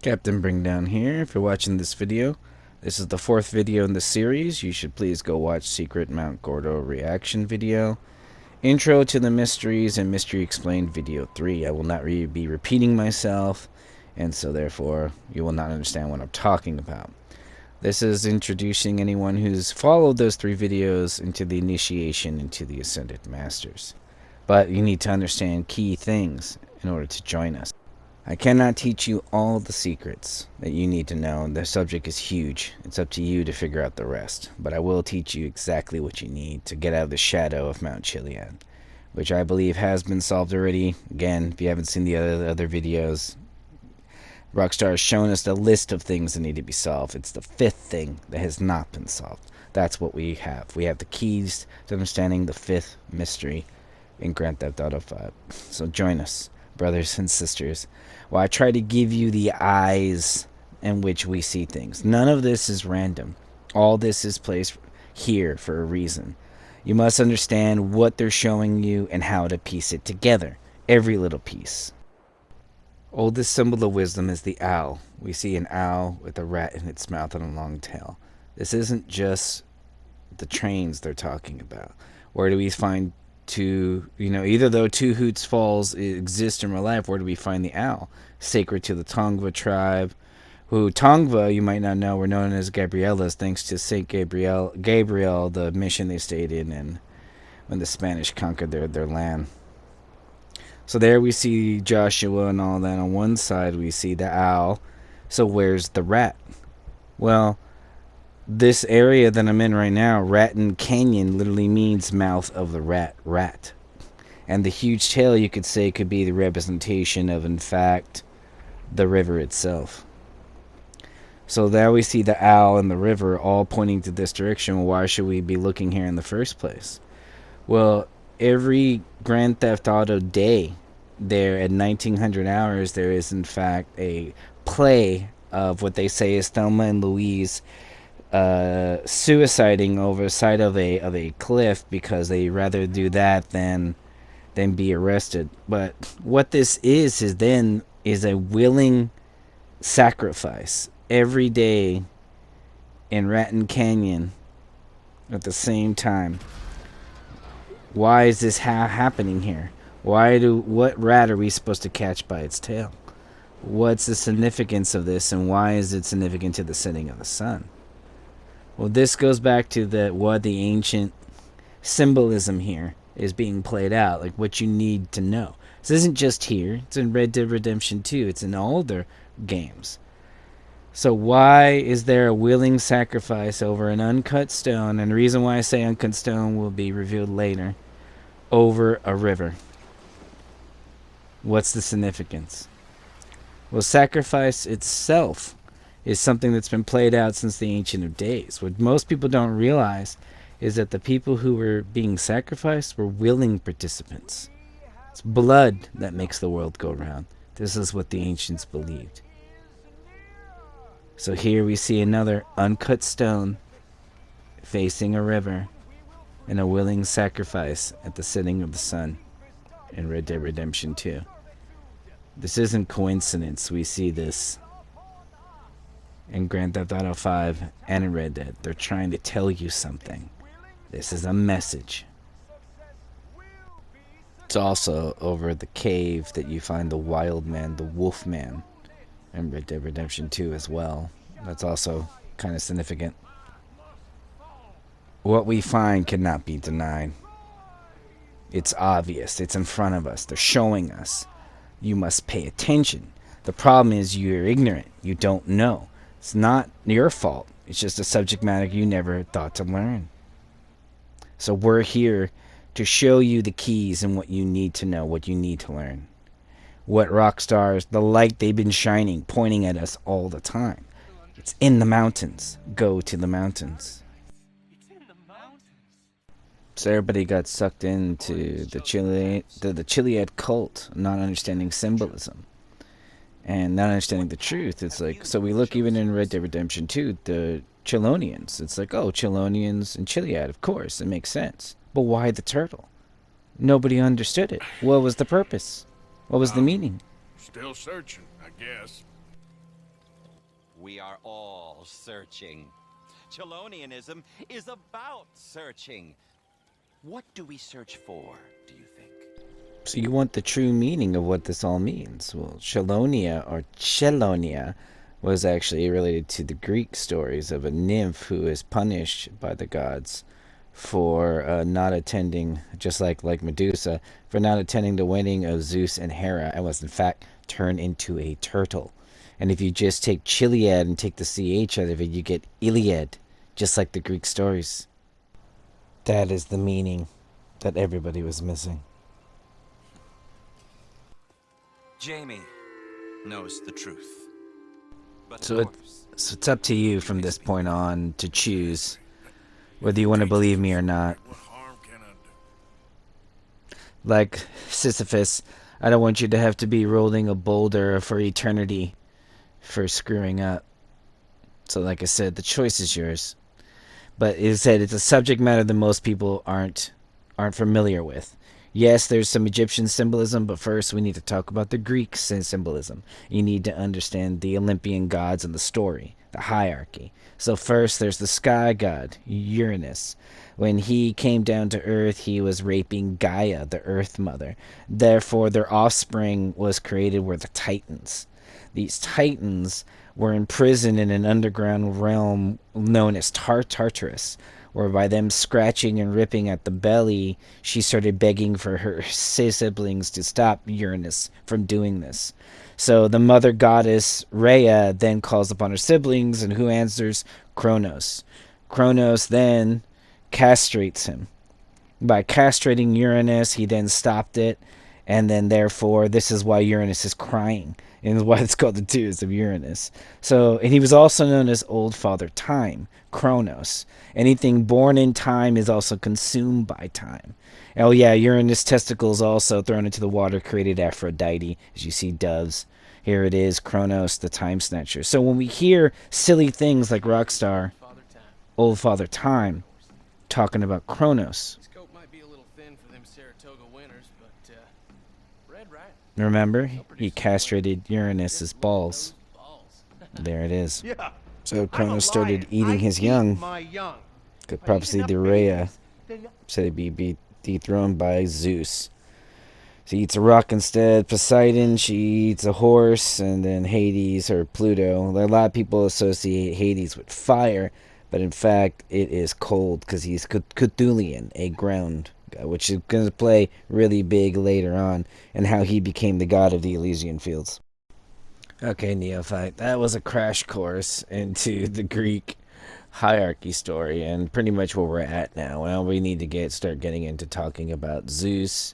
Captain Bringdown here. If you're watching this video, this is the 4th video in the series. You should please go watch Secret Mount Gordo reaction video, Intro to the Mysteries, and Mystery Explained video 3. I will not be repeating myself, and so therefore you will not understand what I'm talking about. This is introducing anyone who's followed those 3 videos into the initiation into the Ascended Masters. But you need to understand key things in order to join us. I cannot teach you all the secrets that you need to know. The subject is huge. It's up to you to figure out the rest. But I will teach you exactly what you need to get out of the shadow of Mount Chiliad, which I believe has been solved already. Again, if you haven't seen the other videos, Rockstar has shown us the list of things that need to be solved. It's the 5th thing that has not been solved. That's what we have. We have the keys to understanding the 5th mystery in Grand Theft Auto 5. So join us, brothers and sisters, while I try to give you the eyes in which we see things. None of this is random. All this is placed here for a reason. You must understand what they're showing you and how to piece it together. Every little piece. Oldest symbol of wisdom is the owl. We see an owl with a rat in its mouth and a long tail. This isn't just the trains they're talking about. Where do we find either though Two Hoots Falls exist in real life, where do we find the owl? Sacred to the Tongva tribe, who Tongva, you might not know, were known as Gabrielas thanks to Saint Gabriel, the mission they stayed in and when the Spanish conquered their land. So there we see Joshua and all that. On one side we see the owl. So where's the rat? Well, this area that I'm in right now, Raton Canyon, literally means mouth of the rat. And the huge tail, you could say, could be the representation of, in fact, the river itself. So there we see the owl and the river all pointing to this direction. Why should we be looking here in the first place? Well, every Grand Theft Auto day there at 1900 hours, there is, in fact, a play of what they say is Thelma and Louise suiciding over the side of a cliff because they rather do that than be arrested. But what this is a willing sacrifice every day in Raton Canyon at the same time. Why is this happening here? What rat are we supposed to catch by its tail? What's the significance of this, and why is it significant to the setting of the sun? Well, this goes back to what the ancient symbolism here is being played out, like what you need to know. This isn't just here. It's in Red Dead Redemption 2. It's in all their games. So why is there a willing sacrifice over an uncut stone? And the reason why I say uncut stone will be revealed later. Over a river. What's the significance? Well, sacrifice itself is something that's been played out since the ancient of days. What most people don't realize is that the people who were being sacrificed were willing participants. It's blood that makes the world go round. This is what the ancients believed. So here we see another uncut stone facing a river and a willing sacrifice at the setting of the sun in Red Dead Redemption 2. This isn't coincidence. We see this in Grand Theft Auto 5 and in Red Dead. They're trying to tell you something. This is a message. It's also over the cave that you find the wild man, the wolf man, in Red Dead Redemption 2 as well. That's also kind of significant. What we find cannot be denied. It's obvious. It's in front of us. They're showing us. You must pay attention. The problem is you're ignorant. You don't know. It's not your fault. It's just a subject matter you never thought to learn. So we're here to show you the keys and what you need to know, what you need to learn. What Rockstar's, the light they've been shining, pointing at us all the time. It's in the mountains. Go to the mountains. So everybody got sucked into the Chiliad Cult, not understanding symbolism. And not understanding the truth. It's like, so we look even in Red Dead Redemption 2, the Chilonians. It's like, oh, Chilonians and Chiliad, of course, it makes sense. But why the turtle? Nobody understood it. What was the purpose? What was the meaning? Still searching, I guess. We are all searching. Chelonianism is about searching. What do we search for, do you think? So you want the true meaning of what this all means. Well, Chelonia, or Chelonia, was actually related to the Greek stories of a nymph who is punished by the gods for not attending, just like Medusa, for not attending the wedding of Zeus and Hera, and was in fact turned into a turtle. And if you just take Chiliad and take the CH out of it, you get Iliad, just like the Greek stories. That is the meaning that everybody was missing. Jamie knows the truth. But So it's up to you from this point on to choose whether you want to believe me or not. Like Sisyphus, I don't want you to have to be rolling a boulder for eternity for screwing up. So like I said, the choice is yours. But as I said, it's a subject matter that most people aren't familiar with. Yes, there's some Egyptian symbolism, but first we need to talk about the Greek symbolism. You need to understand the Olympian gods and the story, the hierarchy. So first there's the sky god, Uranus. When he came down to Earth, he was raping Gaia, the Earth Mother. Therefore, their offspring was created were the Titans. These Titans were imprisoned in an underground realm known as Tartarus, where by them scratching and ripping at the belly, she started begging for her siblings to stop Uranus from doing this. So the mother goddess Rhea then calls upon her siblings, and who answers? Kronos. Kronos then castrates him. By castrating Uranus, he then stopped it, and then therefore this is why Uranus is crying, and why it's called the Tears of Uranus. So, and he was also known as Old Father Time, Kronos. Anything born in time is also consumed by time. Oh yeah, Uranus' testicles also thrown into the water created Aphrodite, as you see doves. Here it is, Kronos, the Time Snatcher. So when we hear silly things like Rockstar, Old Father Time, talking about Kronos, remember, he castrated Uranus's balls. There it is. So Kronos started eating his young. Because prophecy the Rhea said he'd be dethroned by Zeus. So he eats a rock instead. Poseidon, she eats a horse. And then Hades, or Pluto. A lot of people associate Hades with fire, but in fact it is cold because he's Cthulian, a ground guy, which is going to play really big later on, and how he became the god of the Elysian fields. Okay, Neophyte, that was a crash course into the Greek hierarchy story, and pretty much where we're at now. Well, we need to start getting into talking about Zeus,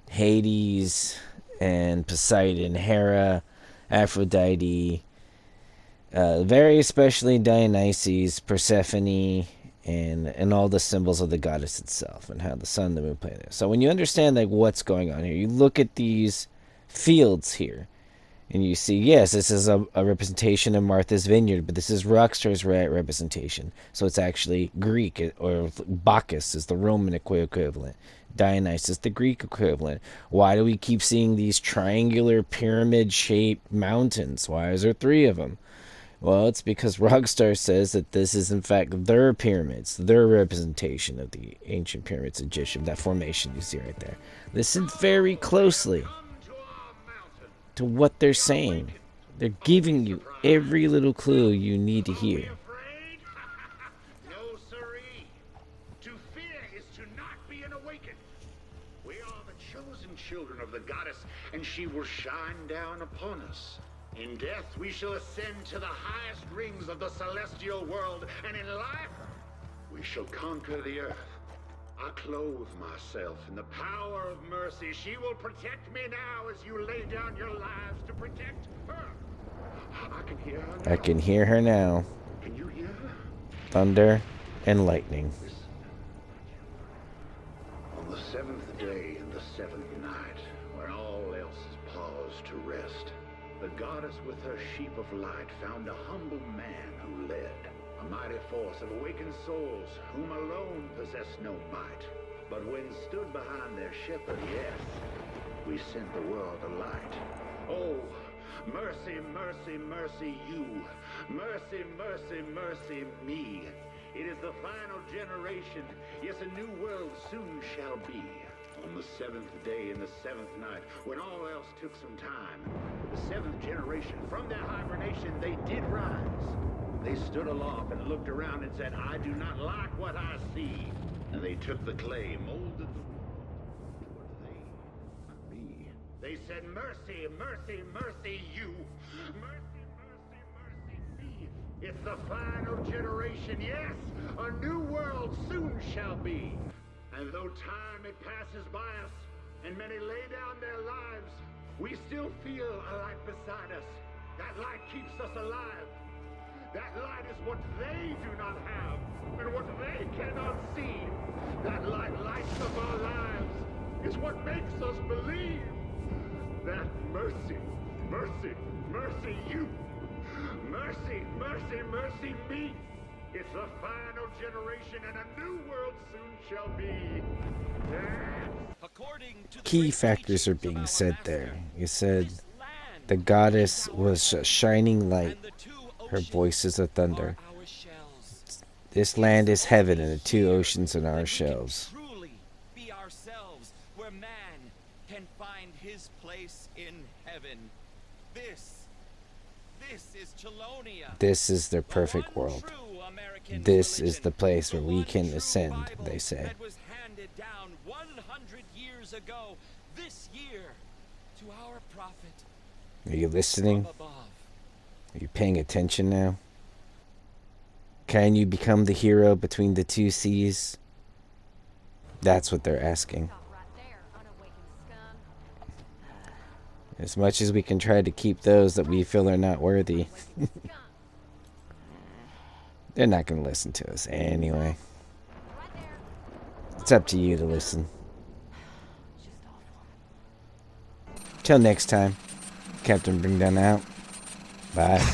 Hades, and Poseidon, Hera, Aphrodite, very especially Dionysus, Persephone, and all the symbols of the goddess itself, and how the sun, the moon play there. So when you understand like what's going on here, you look at these fields here, and you see, yes, this is a representation of Martha's Vineyard, but this is Rockstar's representation. So it's actually Greek, or Bacchus is the Roman equivalent. Dionysus, the Greek equivalent. Why do we keep seeing these triangular pyramid-shaped mountains? Why is there 3 of them? Well, it's because Rockstar says that this is in fact their pyramids, their representation of the ancient pyramids of Egyptian, that formation you see right there. Listen very closely to what they're saying. They're giving you every little clue you need to hear. No, sirree. To fear is to not be an awakened. We are the chosen children of the goddess, and she will shine down upon us. In death we shall ascend to the highest rings of the celestial world, and in life we shall conquer the earth. I clothe myself in the power of mercy. She will protect me now as you lay down your lives to protect her. I can hear her now. I can hear her now. Can you hear her? Thunder and lightning. On the 7th day and the 7th night, when all else is paused to rest, the goddess with her sheep of light found a humble man who led a mighty force of awakened souls, whom alone possessed no might. But when stood behind their shepherd, yes, we sent the world a light. Oh, mercy, mercy, mercy, you, Mercy, mercy, mercy me. It is the final generation. Yes, a new world soon shall be. On the 7th day and the 7th night, when all else took some time, the 7th generation, from their hibernation, they did rise. They stood aloft and looked around and said, I do not like what I see. And they took the clay, molded the what they, not me. They said, mercy, mercy, mercy, you. Mercy, mercy, mercy, me. It's the final generation, yes, a new world soon shall be. And though time it passes by us, and many lay down their lives, we still feel a light beside us. That light keeps us alive. That light is what they do not have, and what they cannot see. That light lights up our lives. It's what makes us believe. That mercy, mercy, mercy you. Mercy, mercy, mercy me. It's the final generation, and a new world soon shall be. Yes. Key factors are being said there. You said the goddess was a shining light. Her voice is a thunder. This land is heaven, and the two oceans are our shells. Truly be ourselves, where man can find his place in heaven. This is Chelonia. This is their perfect world. This is the place where we can ascend, they say. That was handed down 100 years ago, this year, to our prophet. Are you listening? Are you paying attention now? Can you become the hero between the two seas? That's what they're asking. As much as we can try to keep those that we feel are not worthy, they're not going to listen to us anyway. It's up to you to listen. Till next time, Captain Bring Down out. Bye.